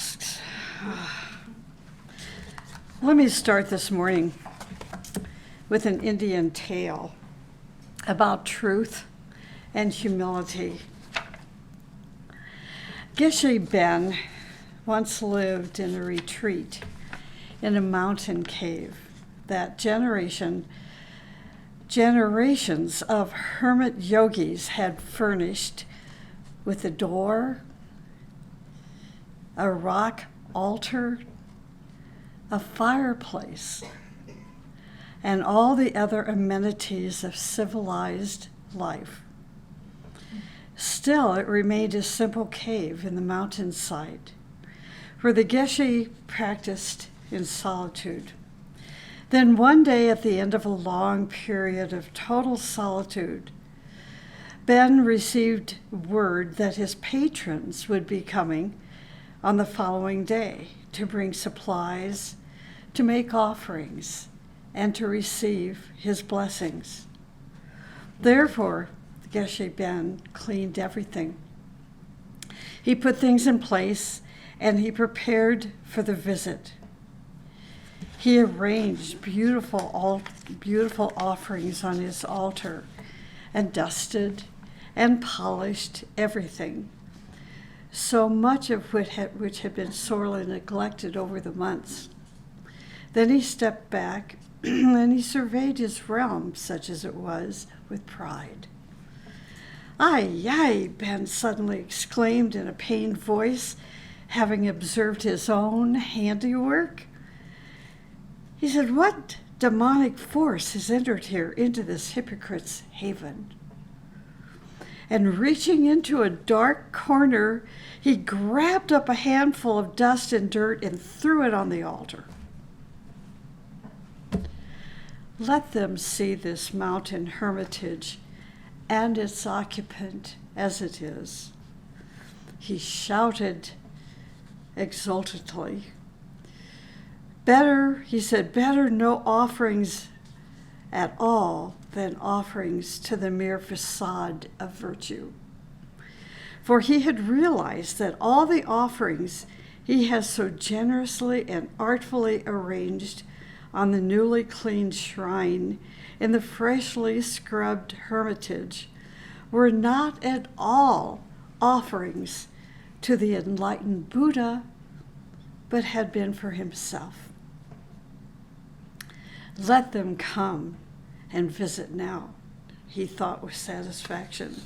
tasks. Let me start this morning with an Indian tale about truth and humility. Geshe Ben once lived in a retreat in a mountain cave that generations of hermit yogis had furnished with a door, a rock altar, a fireplace, and all the other amenities of civilized life. Still, it remained a simple cave in the mountainside, where the Geshe practiced in solitude. Then one day, at the end of a long period of total solitude, Ben received word that his patrons would be coming on the following day to bring supplies, to make offerings, and to receive his blessings. Therefore, Geshe Ben cleaned everything. He put things in place, and he prepared for the visit. He arranged beautiful offerings on his altar and dusted and polished everything, so much of which had been sorely neglected over the months. Then he stepped back and he surveyed his realm, such as it was, with pride. "Ay, ay," Ben suddenly exclaimed in a pained voice, having observed his own handiwork. He said, "What demonic force has entered here into this hypocrite's haven?" And reaching into a dark corner, he grabbed up a handful of dust and dirt and threw it on the altar. "Let them see this mountain hermitage and its occupant as it is," he shouted exultantly. "Better," he said, "better no offerings at all than offerings to the mere facade of virtue." For he had realized that all the offerings he has so generously and artfully arranged on the newly cleaned shrine in the freshly scrubbed hermitage were not at all offerings to the enlightened Buddha, but had been for himself. Let them come and visit now, he thought with satisfaction.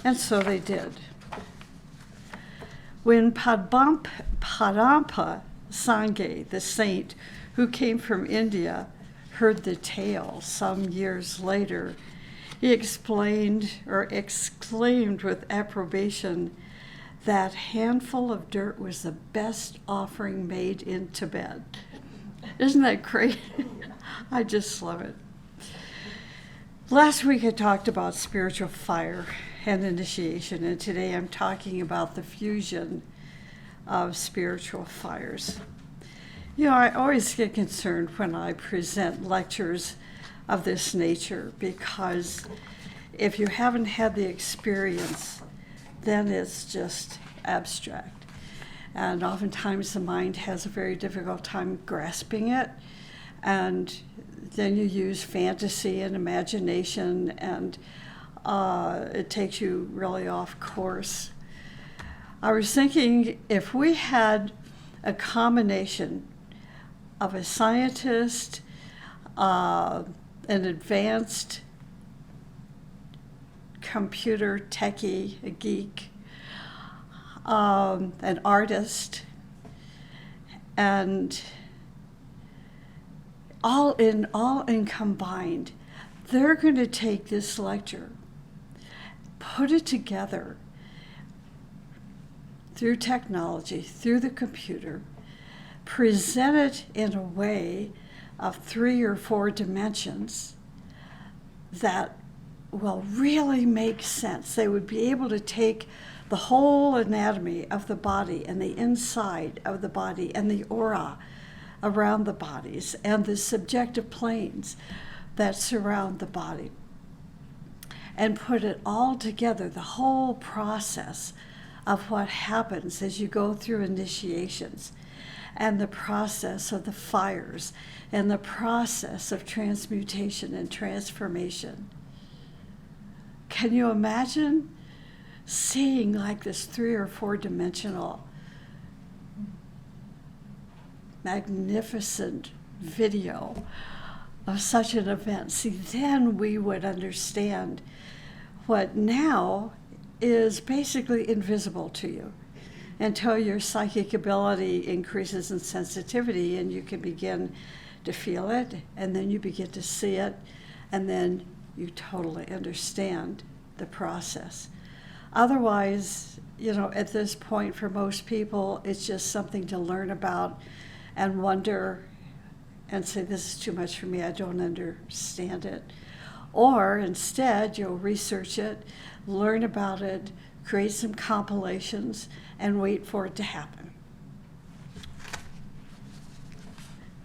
And so they did. When Padampa Sangye, the saint who came from India, heard the tale some years later, he exclaimed with approbation that handful of dirt was the best offering made in Tibet. Isn't that great? I just love it. Last week I talked about spiritual fire and initiation, and today I'm talking about the fusion of spiritual fires. You know, I always get concerned when I present lectures of this nature, because if you haven't had the experience, then it's just abstract. And oftentimes the mind has a very difficult time grasping it. And then you use fantasy and imagination, and it takes you really off course. I was thinking, if we had a combination of a scientist, an advanced computer techie, a geek, an artist, and all in combined, they're going to take this lecture, put it together through technology, through the computer, present it in a way of 3 or 4 dimensions that will really make sense. They would be able to take the whole anatomy of the body and the inside of the body and the aura around the bodies and the subjective planes that surround the body, and put it all together, the whole process of what happens as you go through initiations and the process of the fires and the process of transmutation and transformation. Can you imagine seeing like this 3 or 4 dimensional magnificent video of such an event? See, then we would understand what now is basically invisible to you until your psychic ability increases in sensitivity and you can begin to feel it, and then you begin to see it, and then you totally understand the process. Otherwise, at this point for most people, it's just something to learn about and wonder and say, this is too much for me, I don't understand it. Or instead, you'll research it, learn about it, create some compilations, and wait for it to happen.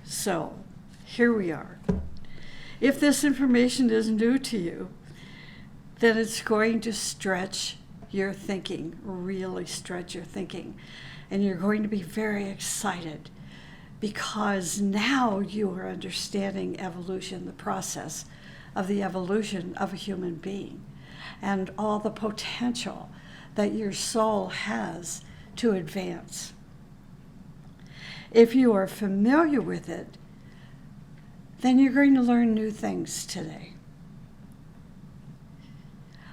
So, here we are. If this information is new to you, then it's going to stretch your thinking, really stretch your thinking. And you're going to be very excited because now you are understanding evolution, the process of the evolution of a human being, and all the potential that your soul has to advance. If you are familiar with it, then you're going to learn new things today.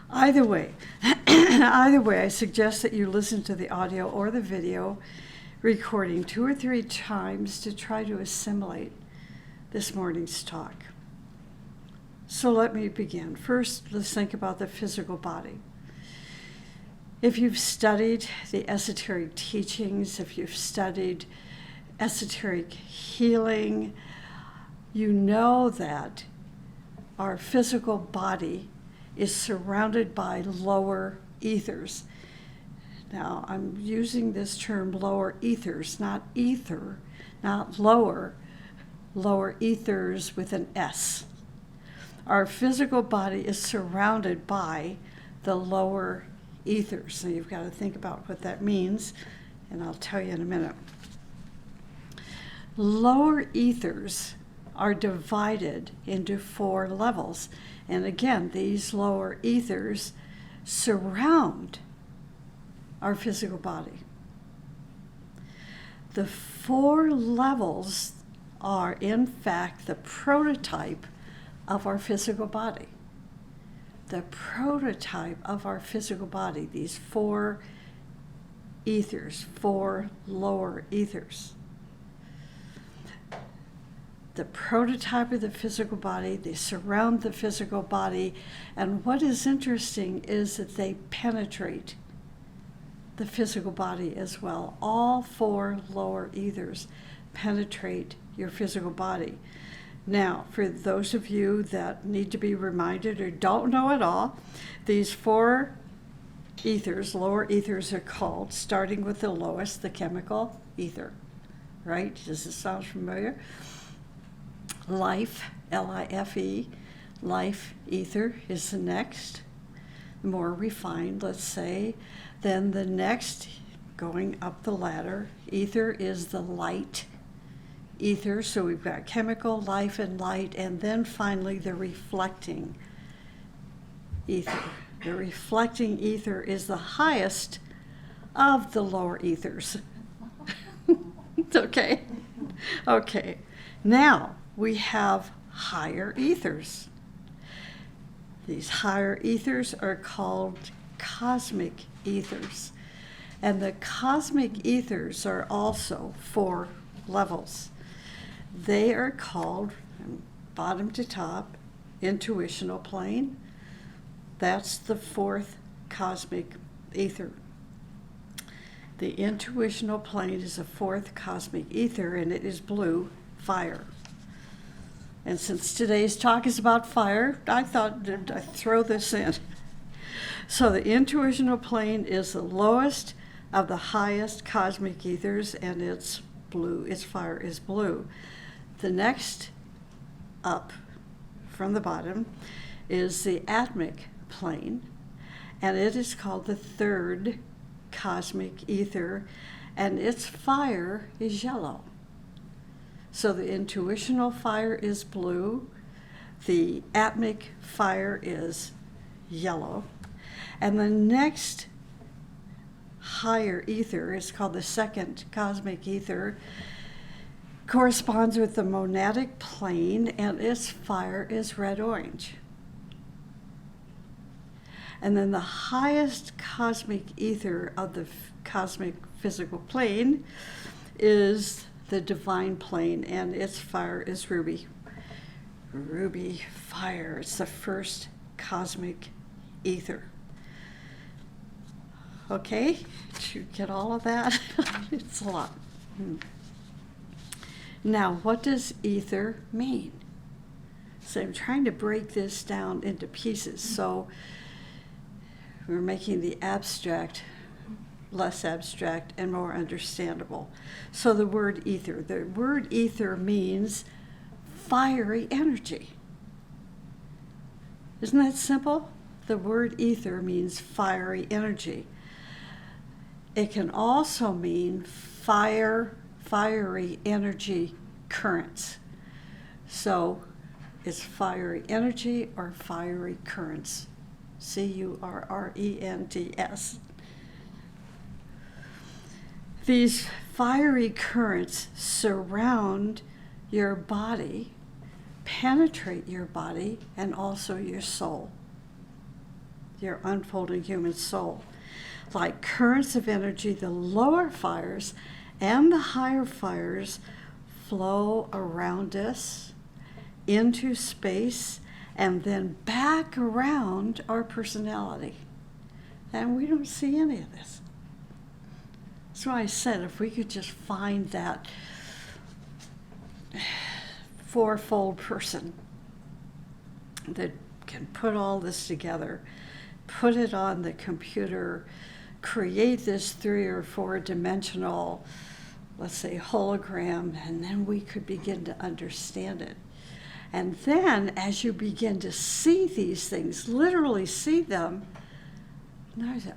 Either way, I suggest that you listen to the audio or the video recording 2 or 3 times to try to assimilate this morning's talk. So let me begin. First, let's think about the physical body. If you've studied the esoteric teachings, if you've studied esoteric healing, you know that our physical body is surrounded by lower ethers. Now, I'm using this term lower ethers, not ether, not lower ethers with an S. Our physical body is surrounded by the lower ethers. So you've got to think about what that means, and I'll tell you in a minute. Lower ethers are divided into 4 levels. And again, these lower ethers surround our physical body. The 4 levels are, in fact, the prototype of our physical body. The prototype of our physical body, these 4 ethers, 4 lower ethers. The prototype of the physical body, they surround the physical body, and what is interesting is that they penetrate the physical body as well. All 4 lower ethers penetrate your physical body. Now, for those of you that need to be reminded or don't know at all, these 4 ethers, lower ethers are called, starting with the lowest, the chemical ether, right? Does this sound familiar? Life, L-I-F-E, life ether is the next, more refined, let's say. Then the next, going up the ladder, ether is the light ether. So we've got chemical, life, and light, and then finally the reflecting ether. The reflecting ether is the highest of the lower ethers. Okay. Now, we have higher ethers. These higher ethers are called cosmic ethers. And the cosmic ethers are also 4 levels. They are called, from bottom to top, intuitional plane. That's the 4th cosmic ether. The intuitional plane is the 4th cosmic ether, and it is blue, fire. And since today's talk is about fire, I thought I'd throw this in. So the intuitional plane is the lowest of the highest cosmic ethers, and it's blue. Its fire is blue. The next up from the bottom is the atmic plane, and it is called the 3rd cosmic ether, and its fire is yellow. So the intuitional fire is blue, the atmic fire is yellow, and the next higher ether is called the second cosmic ether, corresponds with the monadic plane, and its fire is red-orange. And then the highest cosmic ether of the cosmic physical plane is the divine plane, and its fire is ruby. Ruby fire. It's the first cosmic ether. Okay, did you get all of that? It's a lot. Now, what does ether mean? So I'm trying to break this down into pieces. So we're making the abstract less abstract and more understandable. So the word ether means fiery energy. Isn't that simple? The word ether means fiery energy. It can also mean fiery energy currents. So it's fiery energy or fiery currents. currents. These fiery currents surround your body, penetrate your body, and also your soul, your unfolding human soul. Like currents of energy, the lower fires and the higher fires flow around us into space and then back around our personality. And we don't see any of this. That's why I said if we could just find that fourfold person that can put all this together, put it on the computer, create this 3 or 4 dimensional, let's say, hologram, and then we could begin to understand it. And then as you begin to see these things, literally see them, now you say,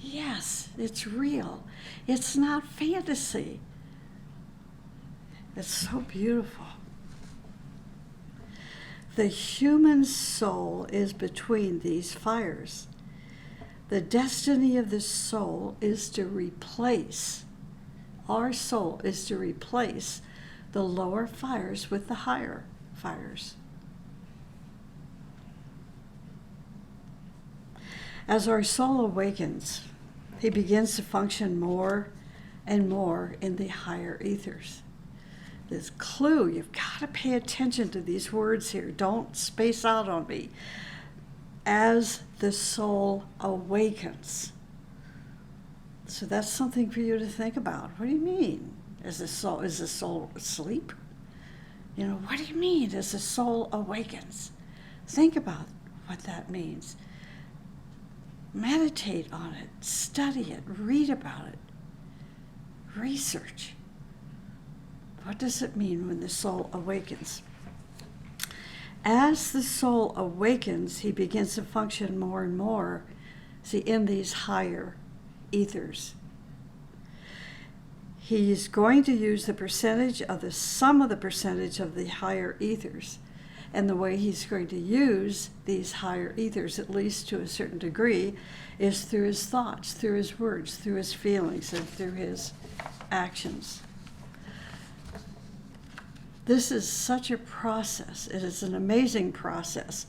yes, it's real. It's not fantasy. It's so beautiful. The human soul is between these fires. The destiny of the soul is to replace, our soul is to replace the lower fires with the higher fires. As our soul awakens, he begins to function more and more in the higher ethers. This clue, you've got to pay attention to these words here. Don't space out on me. As the soul awakens. So that's something for you to think about. What do you mean? Is the soul asleep? What do you mean as the soul awakens? Think about what that means. Meditate on it, study it, read about it, research. What does it mean when the soul awakens? As the soul awakens, he begins to function more and more, in these higher ethers. He's going to use the percentage of the sum of the percentage of the higher ethers. And the way he's going to use these higher ethers, at least to a certain degree, is through his thoughts, through his words, through his feelings, and through his actions. This is such a process. It is an amazing process.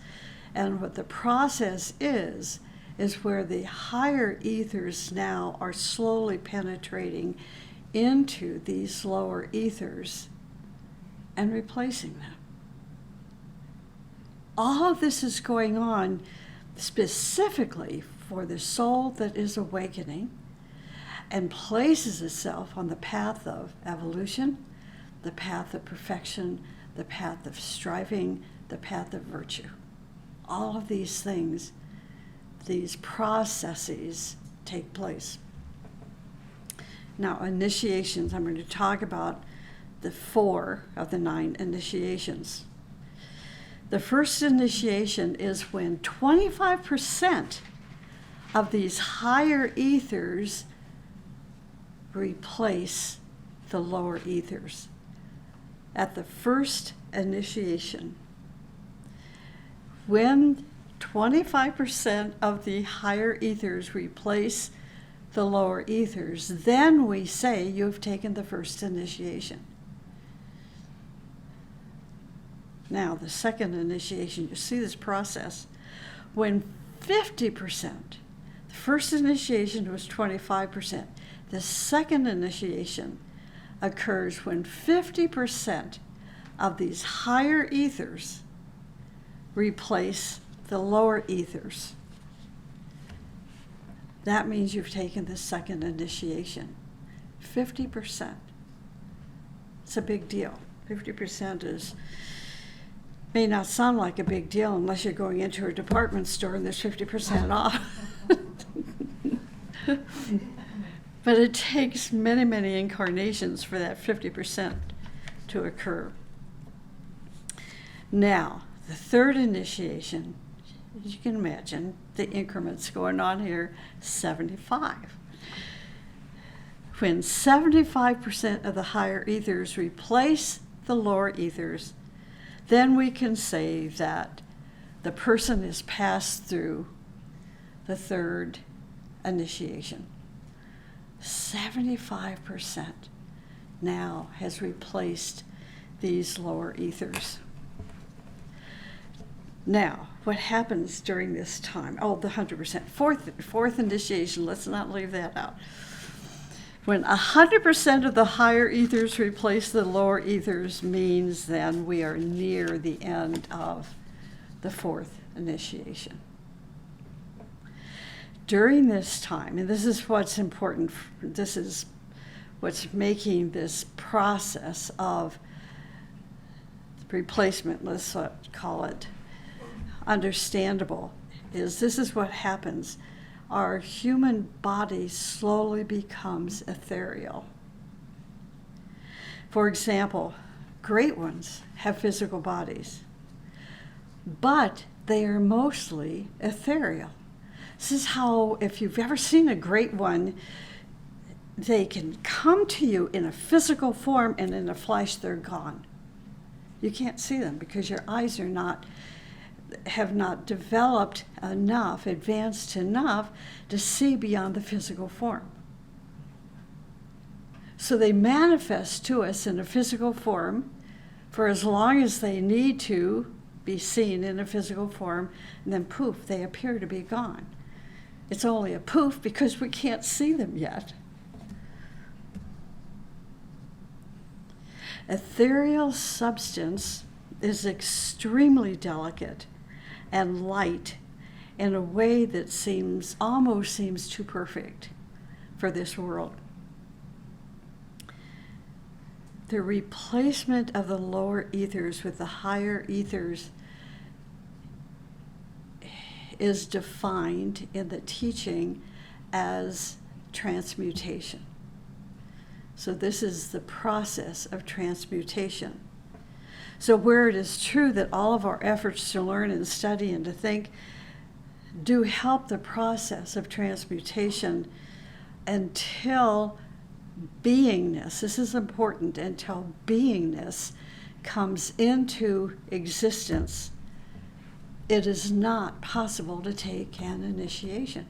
And what the process is where the higher ethers now are slowly penetrating into these lower ethers and replacing them. All of this is going on specifically for the soul that is awakening and places itself on the path of evolution, the path of perfection, the path of striving, the path of virtue. All of these things, these processes take place. Now, initiations, I'm going to talk about the 4 of the 9 initiations. The first initiation is when 25% of these higher ethers replace the lower ethers at the first initiation. When 25% of the higher ethers replace the lower ethers, then we say you've taken the first initiation. Now, the second initiation, you see this process. When 50%, the first initiation was 25%. The second initiation occurs when 50% of these higher ethers replace the lower ethers. That means you've taken the second initiation. 50%. It's a big deal. 50% may not sound like a big deal unless you're going into a department store and there's 50% off. But it takes many, many incarnations for that 50% to occur. Now, the third initiation, as you can imagine, the increments going on here, 75. When 75% of the higher ethers replace the lower ethers, then we can say that the person is passed through the third initiation. 75% now has replaced these lower ethers. Now, what happens during this time? Oh, the 100%. Fourth initiation, let's not leave that out. When 100% of the higher ethers replace the lower ethers means then we are near the end of the fourth initiation. During this time, and this is what's important, this is what's making this process of replacement, let's call it, understandable, is this is what happens. Our human body slowly becomes ethereal. For example, great ones have physical bodies, but they are mostly ethereal. This is how, if you've ever seen a great one, they can come to you in a physical form and in a flash they're gone. You can't see them because your eyes have not developed enough, advanced enough to see beyond the physical form. So they manifest to us in a physical form for as long as they need to be seen in a physical form, and then poof, they appear to be gone. It's only a poof because we can't see them yet. Ethereal substance is extremely delicate and light in a way that almost seems too perfect for this world. The replacement of the lower ethers with the higher ethers is defined in the teaching as transmutation. So this is the process of transmutation. So where it is true that all of our efforts to learn and study and to think do help the process of transmutation until beingness, this is important, until beingness comes into existence, it is not possible to take an initiation.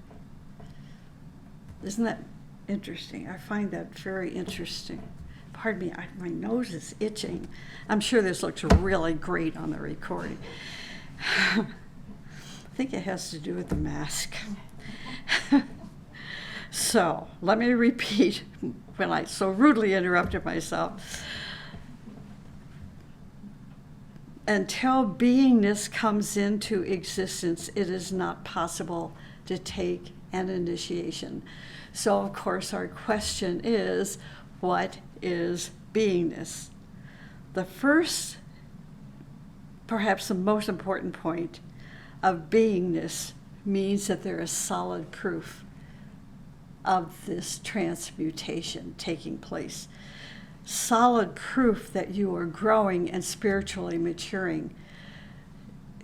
Isn't that interesting? I find that very interesting. Pardon me, my nose is itching. I'm sure this looks really great on the recording. I think it has to do with the mask. So, let me repeat when I so rudely interrupted myself. Until beingness comes into existence, it is not possible to take an initiation. So, of course, our question is, what is beingness? The first, perhaps the most important point of beingness means that there is solid proof of this transmutation taking place. Solid proof that you are growing and spiritually maturing.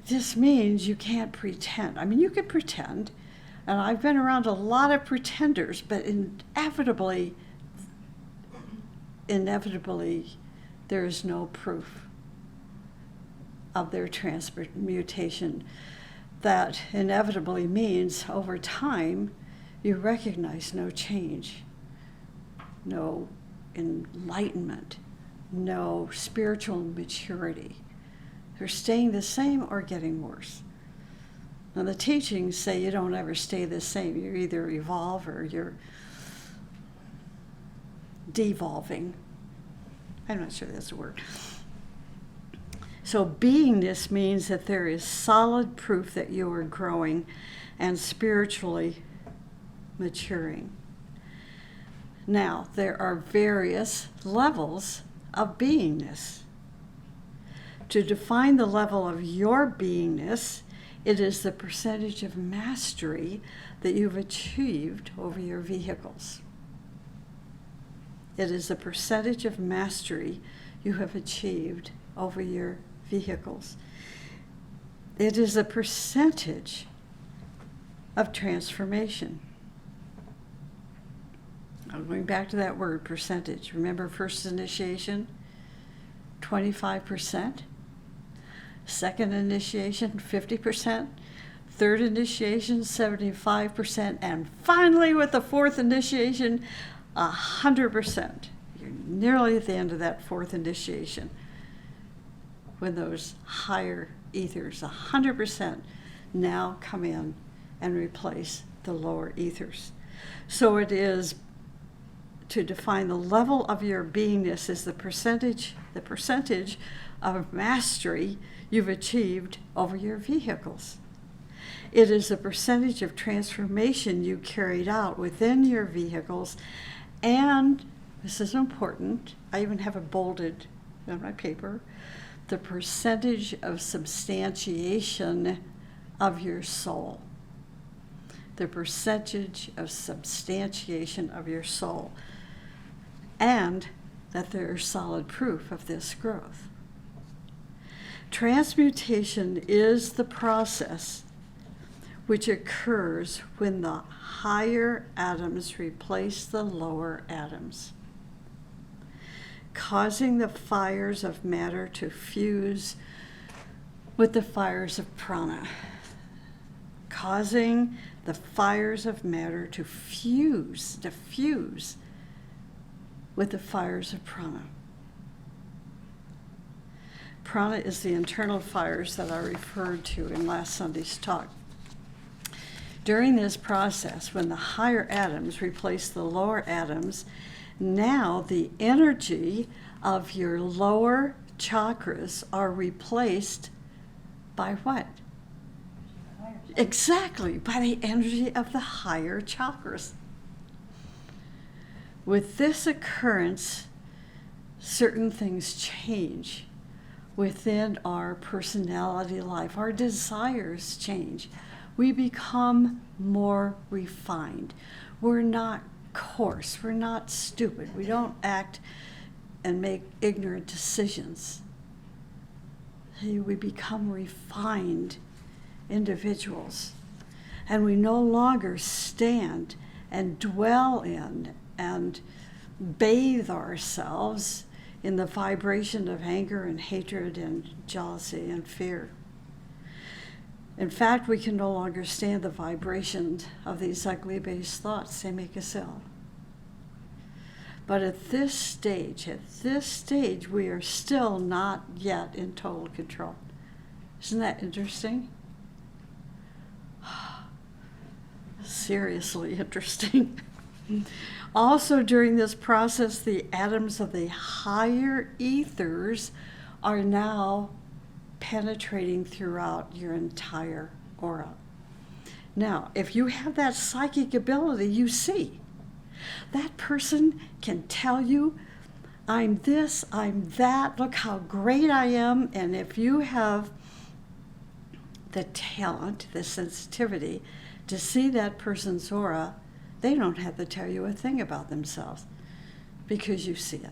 This means you can't pretend. I mean, you can pretend, And I've been around a lot of pretenders, but inevitably, there is no proof of their transmutation. That inevitably means over time, you recognize no change, no enlightenment, no spiritual maturity. They're staying the same or getting worse. Now, the teachings say you don't ever stay the same. You either evolve or you're devolving. I'm not sure that's a word. So beingness means that there is solid proof that you are growing and spiritually maturing. Now, there are various levels of beingness. To define the level of your beingness, it is the percentage of mastery that you've achieved over your vehicles. It is the percentage of mastery you have achieved over your vehicles. It is a percentage of transformation. I'm going back to that word, percentage. Remember first initiation, 25%. Second initiation, 50%. Third initiation, 75%. And finally, with the fourth initiation, 100%. You're nearly at the end of that fourth initiation. When those higher ethers, 100%, now come in and replace the lower ethers. So it is, to define the level of your beingness is the percentage of mastery you've achieved over your vehicles. It is the percentage of transformation you carried out within your vehicles, and this is important, I even have it bolded on my paper, the percentage of substantiation of your soul. The percentage of substantiation of your soul. And that there is solid proof of this growth. Transmutation is the process which occurs when the higher atoms replace the lower atoms, causing the fires of matter to fuse with the fires of prana. Causing the fires of matter to diffuse with the fires of prana. Prana is the internal fires that I referred to in last Sunday's talk. During this process, when the higher atoms replace the lower atoms, now the energy of your lower chakras are replaced by what? Exactly, by the energy of the higher chakras. With this occurrence, certain things change within our personality life. Our desires change. We become more refined. We're not coarse. We're not stupid. We don't act and make ignorant decisions. We become refined individuals. And we no longer stand and dwell in and bathe ourselves in the vibration of anger and hatred and jealousy and fear. In fact, we can no longer stand the vibration of these ugly-based thoughts. They make us ill. But at this stage, we are still not yet in total control. Isn't that interesting? Seriously interesting. Also, during this process, the atoms of the higher ethers are now penetrating throughout your entire aura. Now, if you have that psychic ability, you see. That person can tell you, I'm this, I'm that, look how great I am. And if you have the talent, the sensitivity to see that person's aura, they don't have to tell you a thing about themselves because you see it.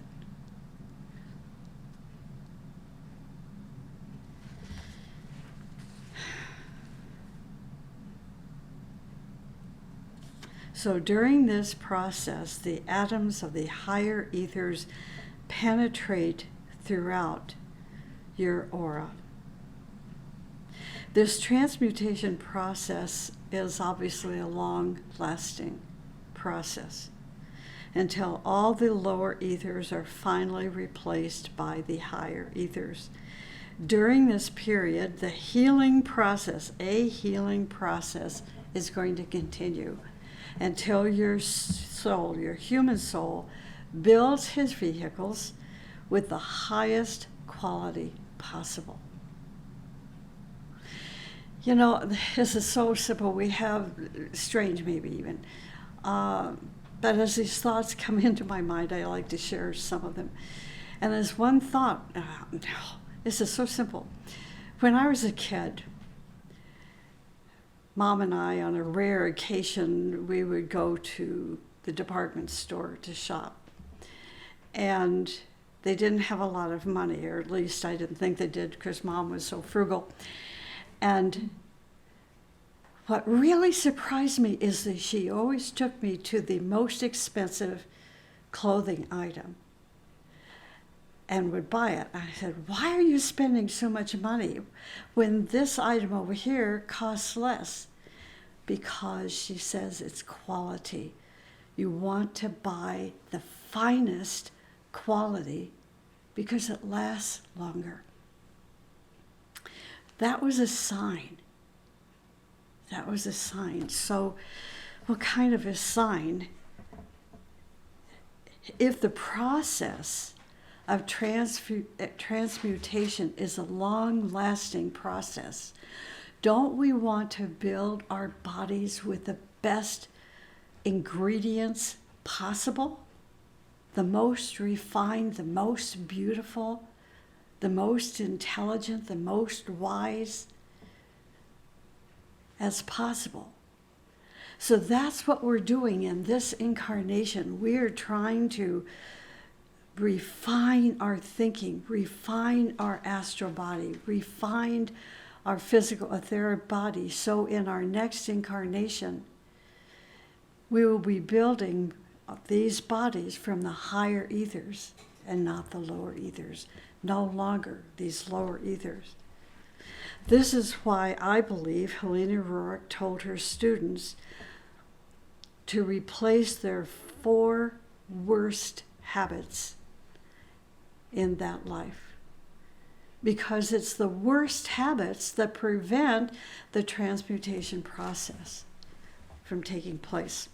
So during this process, the atoms of the higher ethers penetrate throughout your aura. This transmutation process is obviously a long-lasting process until all the lower ethers are finally replaced by the higher ethers. During this period, the healing process, a healing process, is going to continue until your soul, your human soul, builds his vehicles with the highest quality possible. You know, this is so simple. We have, strange maybe even, but as these thoughts come into my mind, I like to share some of them. And there's one thought, this is so simple. When I was a kid, Mom and I, on a rare occasion, we would go to the department store to shop. And they didn't have a lot of money, or at least I didn't think they did, because Mom was so frugal. And what really surprised me is that she always took me to the most expensive clothing item and would buy it. I said, why are you spending so much money when this item over here costs less? Because she says it's quality. You want to buy the finest quality because it lasts longer. That was a sign. That was a sign. So what kind of a sign? If the process of transmutation is a long-lasting process, don't we want to build our bodies with the best ingredients possible? The most refined, the most beautiful, the most intelligent, the most wise as possible. So that's what we're doing in this incarnation. We're trying to refine our thinking, refine our astral body, refine our physical etheric body. So in our next incarnation, we will be building these bodies from the higher ethers and not the lower ethers. No longer these lower ethers. This is why I believe Helena Rourke told her students to replace their 4 worst habits in that life. Because it's the worst habits that prevent the transmutation process from taking place.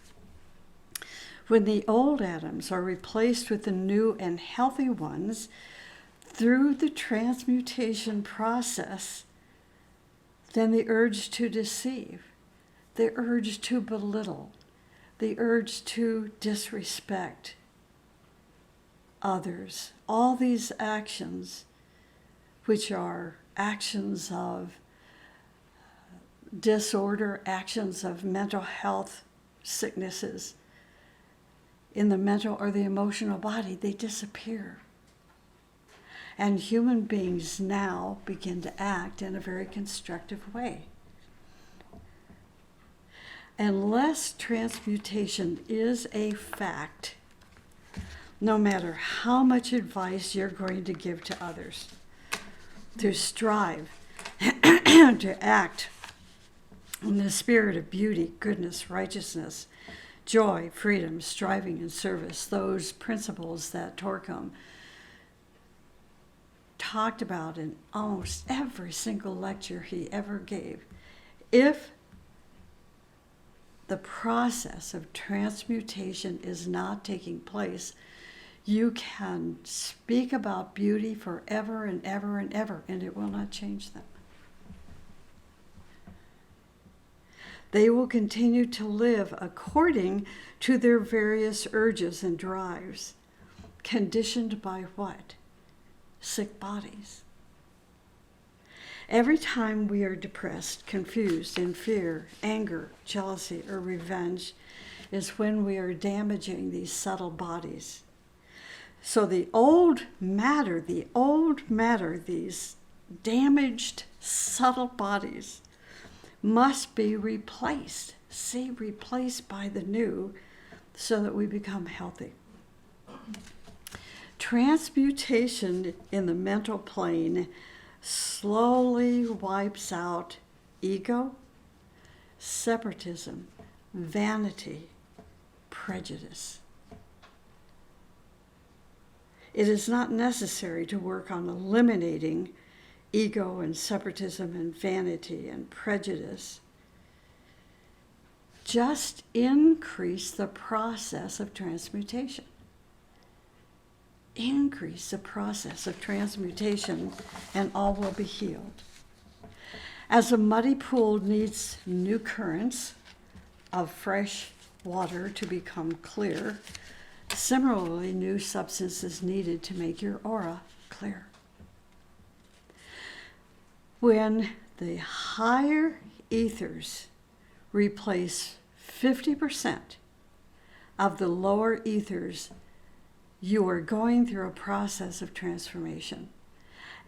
When the old atoms are replaced with the new and healthy ones through the transmutation process, then the urge to deceive, the urge to belittle, the urge to disrespect others, all these actions, which are actions of disorder, actions of mental health sicknesses in the mental or the emotional body, they disappear. And human beings now begin to act in a very constructive way. Unless transmutation is a fact, no matter how much advice you're going to give to others, to strive to act in the spirit of beauty, goodness, righteousness, joy, freedom, striving, and service, those principles that Torcom talked about in almost every single lecture he ever gave. If the process of transmutation is not taking place, you can speak about beauty forever and ever and ever, and it will not change them. They will continue to live according to their various urges and drives, conditioned by what? Sick bodies. Every time we are depressed, confused, in fear, anger, jealousy, or revenge is when we are damaging these subtle bodies. So the old matter, these damaged subtle bodies must be replaced. See, replaced by the new so that we become healthy. Transmutation in the mental plane slowly wipes out ego, separatism, vanity, prejudice. It is not necessary to work on eliminating ego and separatism and vanity and prejudice. Just increase the process of transmutation. Increase the process of transmutation and all will be healed. As a muddy pool needs new currents of fresh water to become clear, similarly, new substance is needed to make your aura clear. When the higher ethers replace 50% of the lower ethers, you are going through a process of transformation.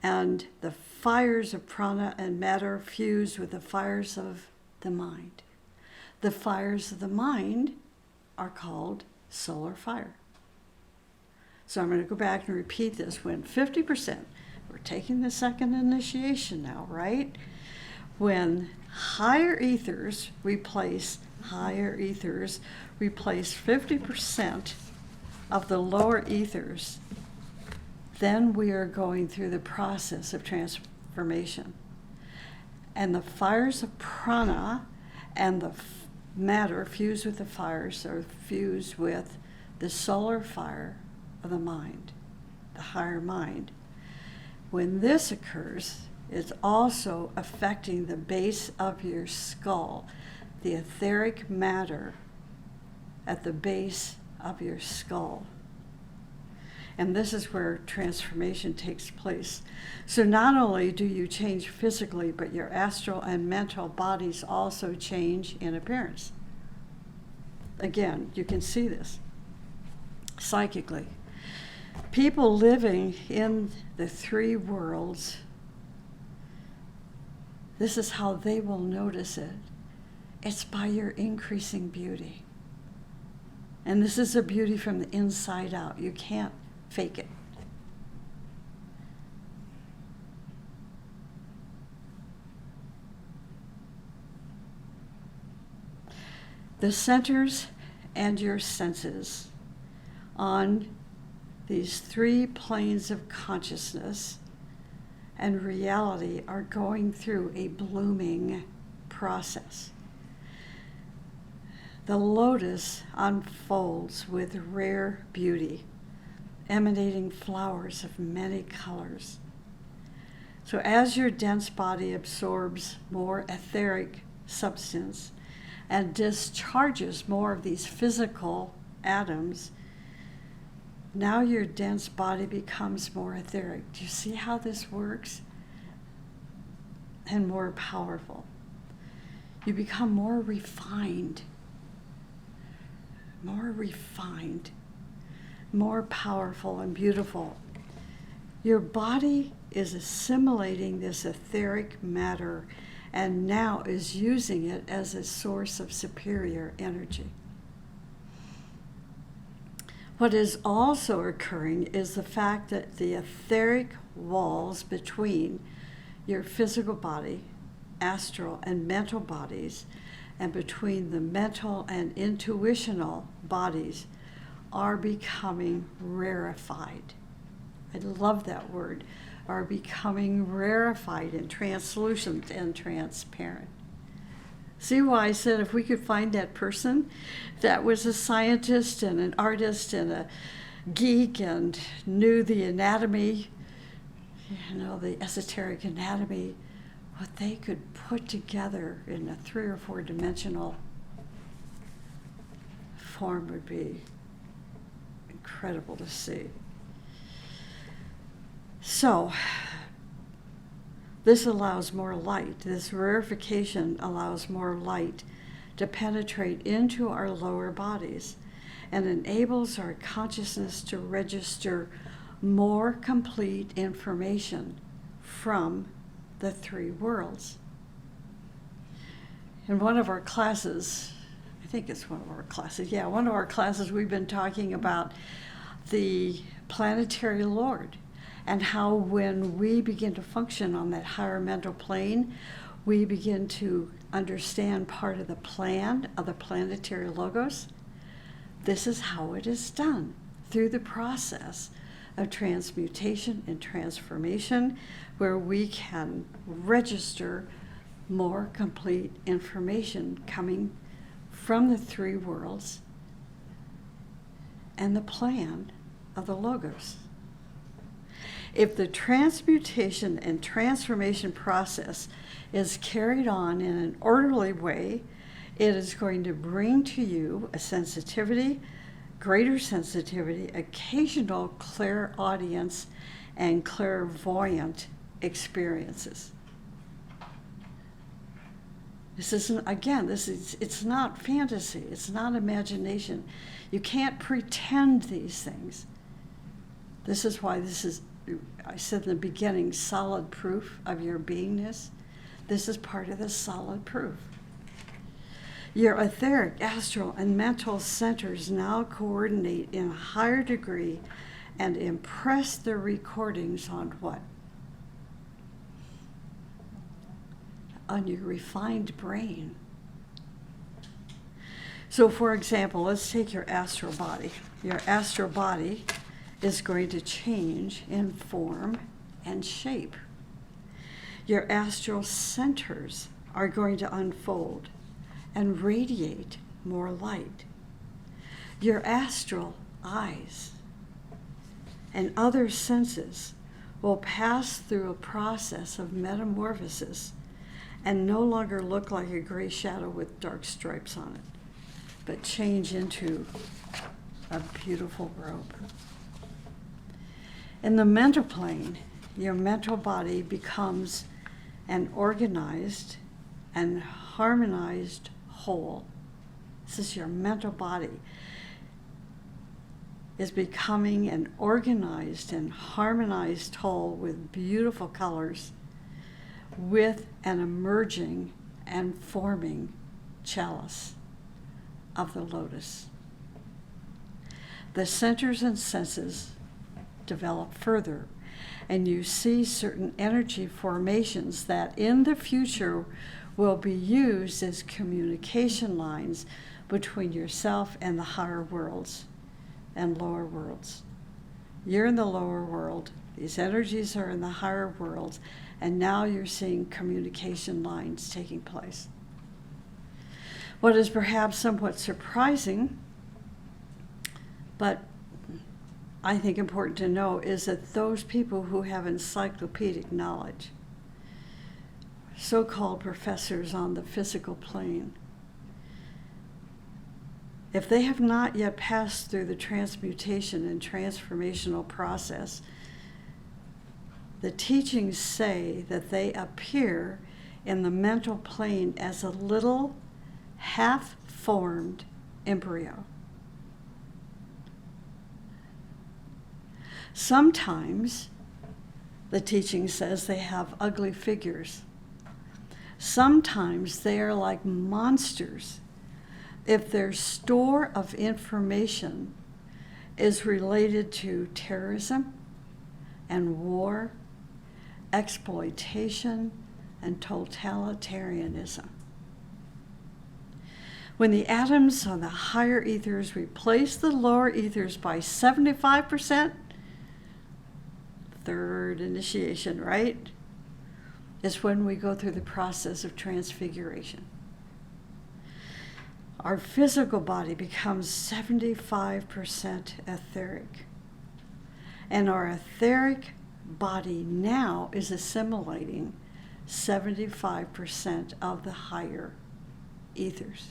And the fires of prana and matter fuse with the fires of the mind. The fires of the mind are called solar fire. So I'm going to go back and repeat this. When 50%, we're taking the second initiation now, right? When higher ethers replace 50% of the lower ethers, then we are going through the process of transformation. And the fires of prana and the matter fuse with the fires, or fuse with the solar fire of the mind, the higher mind. When this occurs, it's also affecting the base of your skull, the etheric matter at the base of your skull. And this is where transformation takes place. So not only do you change physically, but your astral and mental bodies also change in appearance. Again, you can see this psychically. People living in the three worlds, this is how they will notice it. It's by your increasing beauty. And this is a beauty from the inside out. You can't fake it. The centers and your senses on these three planes of consciousness and reality are going through a blooming process. The lotus unfolds with rare beauty, emanating flowers of many colors. So as your dense body absorbs more etheric substance and discharges more of these physical atoms, now your dense body becomes more etheric. Do you see how this works? And more powerful. You become more refined, more powerful and beautiful. Your body is assimilating this etheric matter and now is using it as a source of superior energy. What is also occurring is the fact that the etheric walls between your physical body, astral and mental bodies, and between the mental and intuitional bodies are becoming rarefied. I love that word, are becoming rarefied and translucent and transparent. See why I said if we could find that person that was a scientist and an artist and a geek and knew the anatomy, the esoteric anatomy, what they could put together in a 3 or 4 dimensional form would be incredible to see. So, this allows more light. This rarefication allows more light to penetrate into our lower bodies and enables our consciousness to register more complete information from the three worlds. In one of our classes, I think it's one of our classes, one of our classes, we've been talking about the planetary Lord and how when we begin to function on that higher mental plane, we begin to understand part of the plan of the planetary logos. This is how it is done, through the process of transmutation and transformation, where we can register more complete information coming from the three worlds and the plan of the logos. If the transmutation and transformation process is carried on in an orderly way, it is going to bring to you a sensitivity, greater sensitivity, occasional clairaudience, and clairvoyant experiences. This isn't, again, it's not fantasy, it's not imagination. You can't pretend these things. This is why this is, I said in the beginning, solid proof of your beingness. This is part of the solid proof. Your etheric, astral, and mental centers now coordinate in a higher degree and impress their recordings on what? On your refined brain. So for example, let's take your astral body. Your astral body is going to change in form and shape. Your astral centers are going to unfold and radiate more light. Your astral eyes and other senses will pass through a process of metamorphosis and no longer look like a gray shadow with dark stripes on it, but change into a beautiful robe. In the mental plane, your mental body becomes an organized and harmonized whole. This is your mental body is becoming an organized and harmonized whole with beautiful colors, with an emerging and forming chalice of the lotus. The centers and senses develop further, and you see certain energy formations that in the future will be used as communication lines between yourself and the higher worlds and lower worlds. You're in the lower world, these energies are in the higher worlds, and now you're seeing communication lines taking place. What is perhaps somewhat surprising, but I think important to know, is that those people who have encyclopedic knowledge, so-called professors on the physical plane, if they have not yet passed through the transmutation and transformational process, the teachings say that they appear in the mental plane as a little half-formed embryo. Sometimes the teaching says they have ugly figures. Sometimes they are like monsters if their store of information is related to terrorism and war, exploitation, and totalitarianism. When the atoms on the higher ethers replace the lower ethers by 75%, third initiation, right, is when we go through the process of transfiguration. Our physical body becomes 75% etheric. And our etheric body now is assimilating 75% of the higher ethers.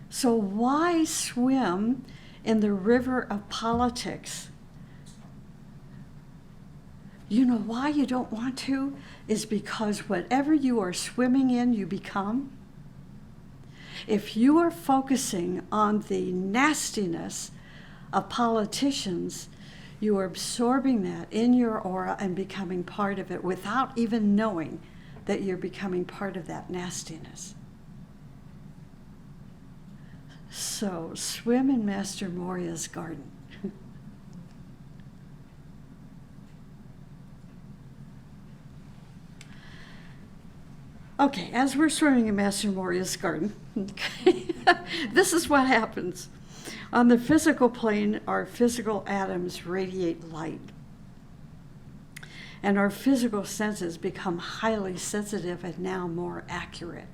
So why swim in the river of politics? You know why you don't want to? Is because whatever you are swimming in, you become. If you are focusing on the nastiness of politicians, you are absorbing that in your aura and becoming part of it without even knowing that you're becoming part of that nastiness. So swim in Master Moria's garden. Okay, as we're swimming in Master Moria's garden, this is what happens. On the physical plane, our physical atoms radiate light, and our physical senses become highly sensitive and now more accurate.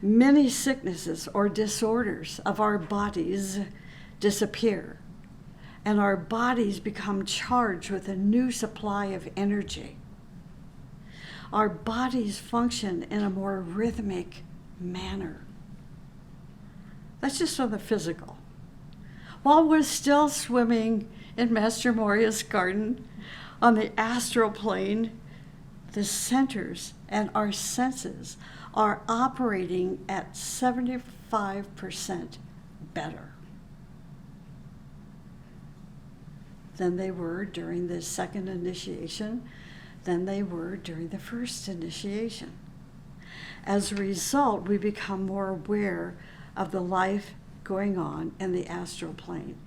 Many sicknesses or disorders of our bodies disappear, and our bodies become charged with a new supply of energy. Our bodies function in a more rhythmic manner. That's just on the physical. While we're still swimming in Master Moria's garden, on the astral plane, the centers and our senses are operating at 75% better than they were during the second initiation, than they were during the first initiation. As a result, we become more aware of the life going on in the astral plane.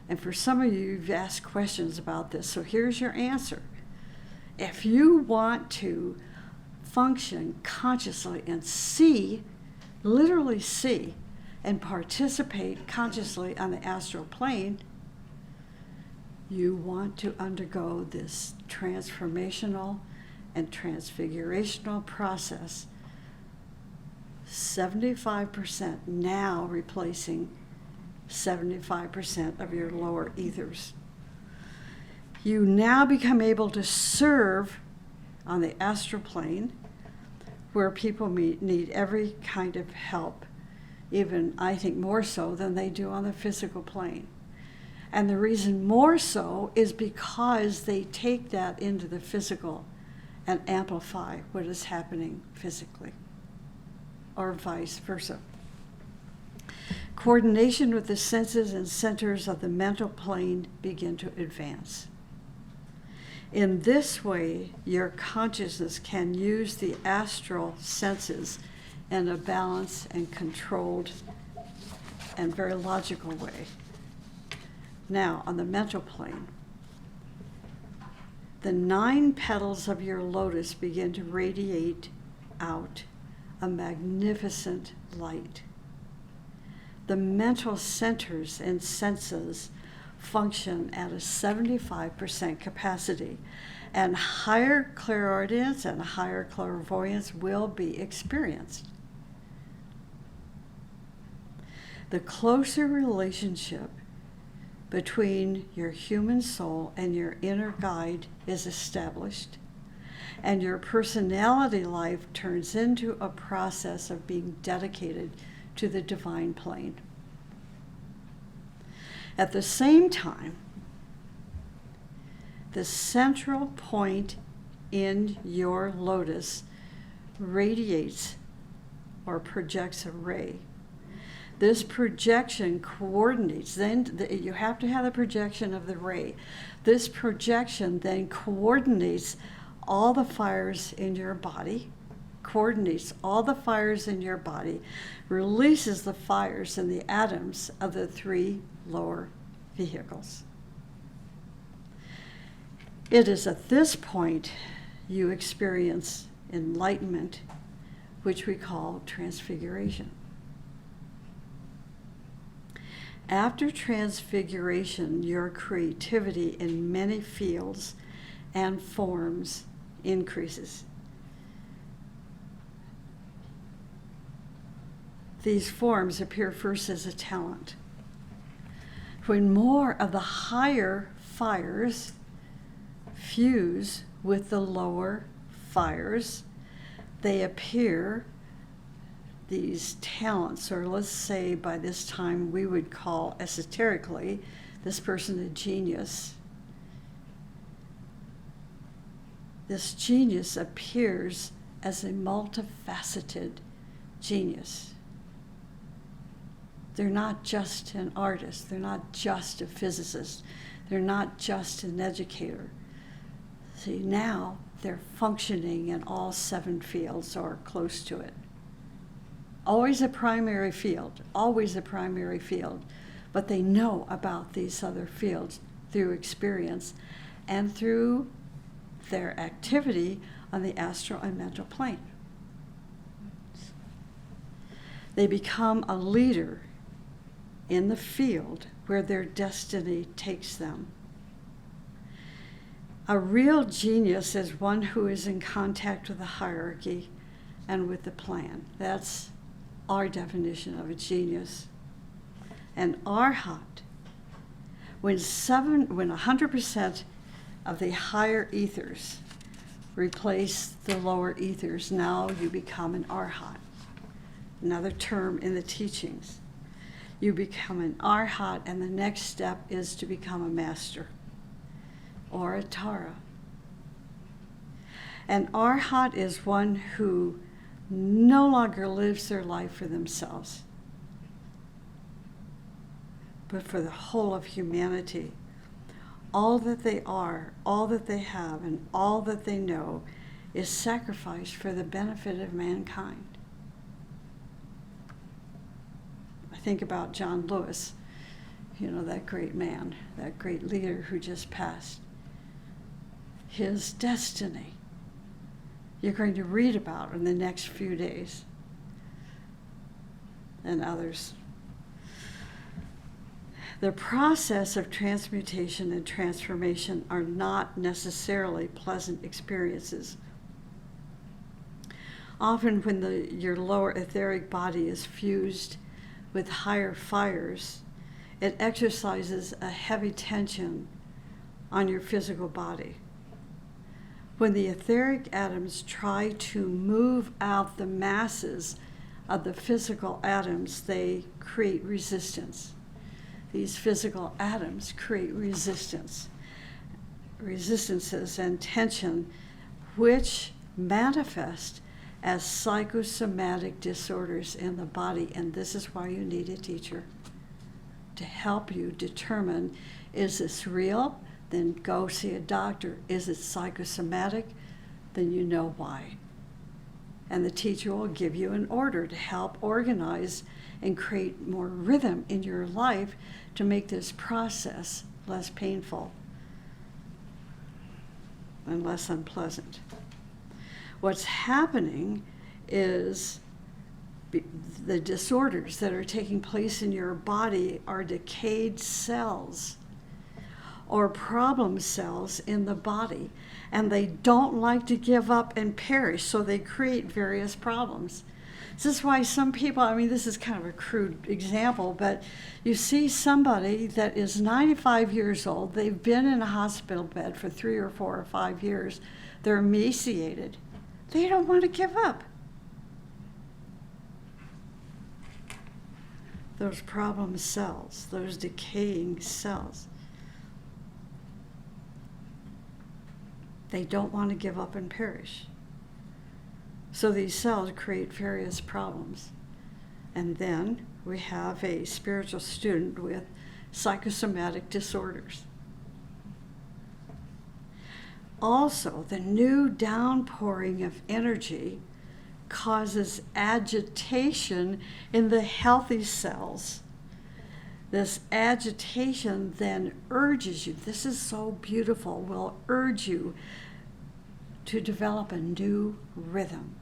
And for some of you, you've asked questions about this, so here's your answer. If you want to function consciously and see, literally see, and participate consciously on the astral plane, you want to undergo this transformational and transfigurational process, 75% now replacing 75% of your lower ethers. You now become able to serve on the astral plane where people need every kind of help, even I think more so than they do on the physical plane. And the reason more so is because they take that into the physical and amplify what is happening physically, or vice versa. Coordination with the senses and centers of the mental plane begin to advance. In this way, your consciousness can use the astral senses in a balanced and controlled and very logical way. Now, on the mental plane, the 9 petals of your lotus begin to radiate out a magnificent light. The mental centers and senses function at a 75% capacity, and higher clairaudience and higher clairvoyance will be experienced. The closer relationship between your human soul and your inner guide is established, and your personality life turns into a process of being dedicated to the divine plane. At the same time, the central point in your lotus radiates or projects a ray. This projection coordinates, then you have to have the projection of the ray. This projection then coordinates all the fires in your body, releases the fires in the atoms of the 3 lower vehicles. It is at this point you experience enlightenment, which we call transfiguration. After transfiguration, your creativity in many fields and forms increases. These forms appear first as a talent. When more of the higher fires fuse with the lower fires, they appear, these talents, or let's say by this time we would call esoterically this person a genius. This genius appears as a multifaceted genius. They're not just an artist, they're not just a physicist, they're not just an educator. See, now, they're functioning in all 7 fields or close to it. Always a primary field, but they know about these other fields through experience and through their activity on the astral and mental plane. They become a leader in the field where their destiny takes them. A real genius is one who is in contact with the hierarchy and with the plan. That's our definition of a genius. And arhat, when 100% of the higher ethers replace the lower ethers, now you become an arhat. Another term in the teachings. You become an arhat, and the next step is to become a master or a Tara. An arhat is one who no longer lives their life for themselves, but for the whole of humanity. All that they are, all that they have, and all that they know is sacrificed for the benefit of mankind. I think about John Lewis, that great man, that great leader who just passed. His destiny, you're going to read about in the next few days, and others. The process of transmutation and transformation are not necessarily pleasant experiences. Often when your lower etheric body is fused with higher fires, it exercises a heavy tension on your physical body. When the etheric atoms try to move out the masses of the physical atoms, they create resistance. These physical atoms create resistances and tension, which manifest as psychosomatic disorders in the body. And this is why you need a teacher to help you determine, is this real? Then go see a doctor. Is it psychosomatic? Then you know why. And the teacher will give you an order to help organize and create more rhythm in your life to make this process less painful and less unpleasant. What's happening is the disorders that are taking place in your body are decayed cells or problem cells in the body, and they don't like to give up and perish, so they create various problems. This is why some people, this is kind of a crude example, but you see somebody that is 95 years old, they've been in a hospital bed for 3 or 4 or 5 years, they're emaciated. They don't want to give up. Those problem cells, those decaying cells, they don't want to give up and perish. So these cells create various problems. And then we have a spiritual student with psychosomatic disorders. Also, the new downpouring of energy causes agitation in the healthy cells. This agitation then urges you, this is so beautiful, will urge you to develop a new rhythm.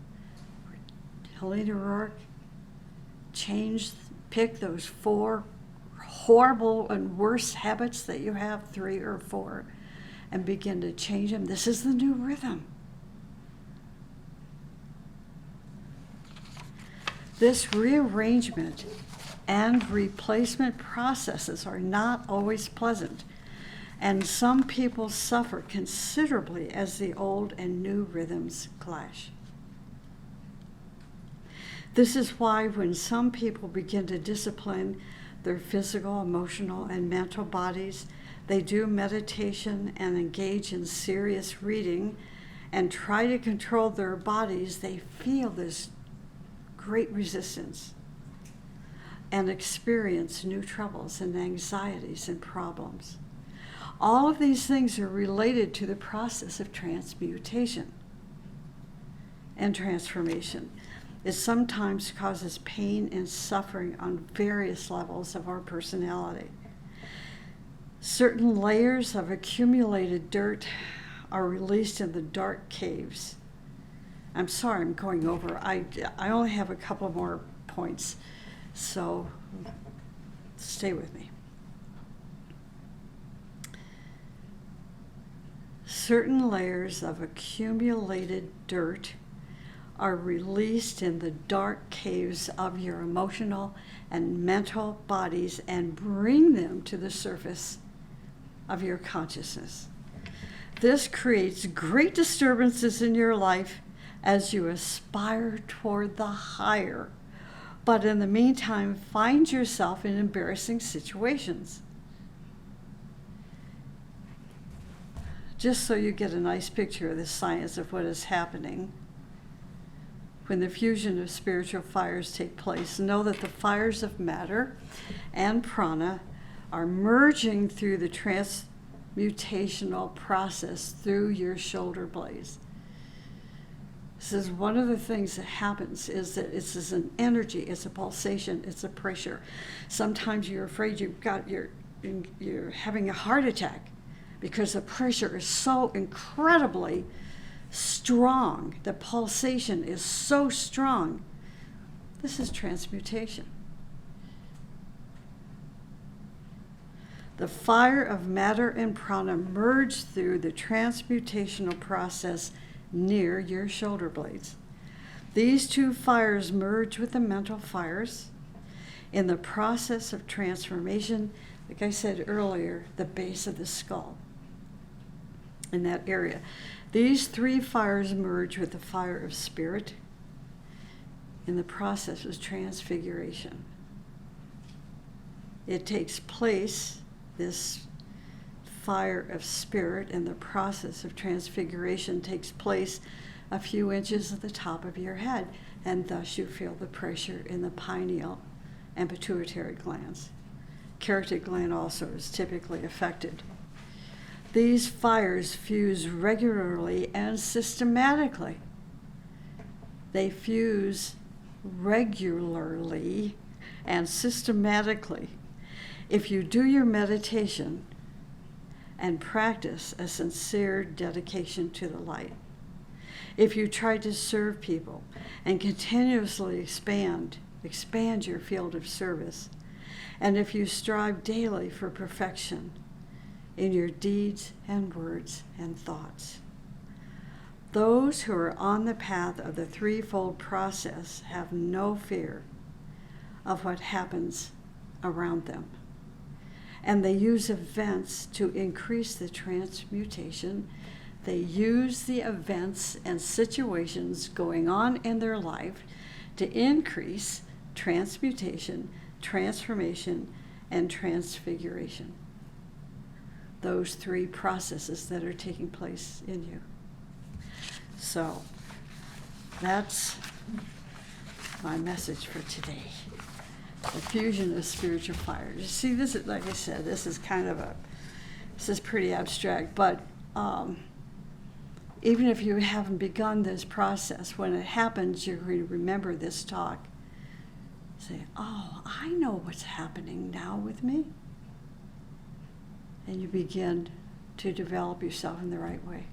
Helena Rourke, pick those 4 horrible and worst habits that you have, 3 or 4, and begin to change them. This is the new rhythm. This rearrangement and replacement processes are not always pleasant, and some people suffer considerably as the old and new rhythms clash. This is why when some people begin to discipline their physical, emotional, and mental bodies, they do meditation and engage in serious reading and try to control their bodies, they feel this great resistance and experience new troubles and anxieties and problems. All of these things are related to the process of transmutation and transformation. It sometimes causes pain and suffering on various levels of our personality. Certain layers of accumulated dirt are released in the dark caves. I'm sorry, I'm going over. I only have a couple more points, so stay with me. Certain layers of accumulated dirt are released in the dark caves of your emotional and mental bodies and bring them to the surface of your consciousness. This creates great disturbances in your life as you aspire toward the higher, but in the meantime, find yourself in embarrassing situations. Just so you get a nice picture of the science of what is happening, when the fusion of spiritual fires take place, know that the fires of matter and prana are merging through the transmutational process through your shoulder blades. This is one of the things that happens, is that it's an energy, it's a pulsation, it's a pressure. Sometimes you're afraid you're having a heart attack because the pressure is so incredibly strong. The pulsation is so strong. This is transmutation. The fire of matter and prana merge through the transmutational process near your shoulder blades. These two fires merge with the mental fires in the process of transformation, like I said earlier, the base of the skull, in that area. These three fires merge with the fire of spirit in the process of transfiguration. It takes place, this fire of spirit and the process of transfiguration takes place a few inches at the top of your head, and thus you feel the pressure in the pineal and pituitary glands. Carotid gland also is typically affected. These fires fuse regularly and systematically. They fuse regularly and systematically. If you do your meditation and practice a sincere dedication to the light, if you try to serve people and continuously expand your field of service, and if you strive daily for perfection in your deeds and words and thoughts, those who are on the path of the threefold process have no fear of what happens around them. And they use events to increase the transmutation. They use the events and situations going on in their life to increase transmutation, transformation, and transfiguration. Those three processes that are taking place in you. So, that's my message for today. The fusion of spiritual fire. You see, this is, like I said, this is pretty abstract, but even if you haven't begun this process, when it happens, you're going to remember this talk. Say, oh, I know what's happening now with me. And you begin to develop yourself in the right way.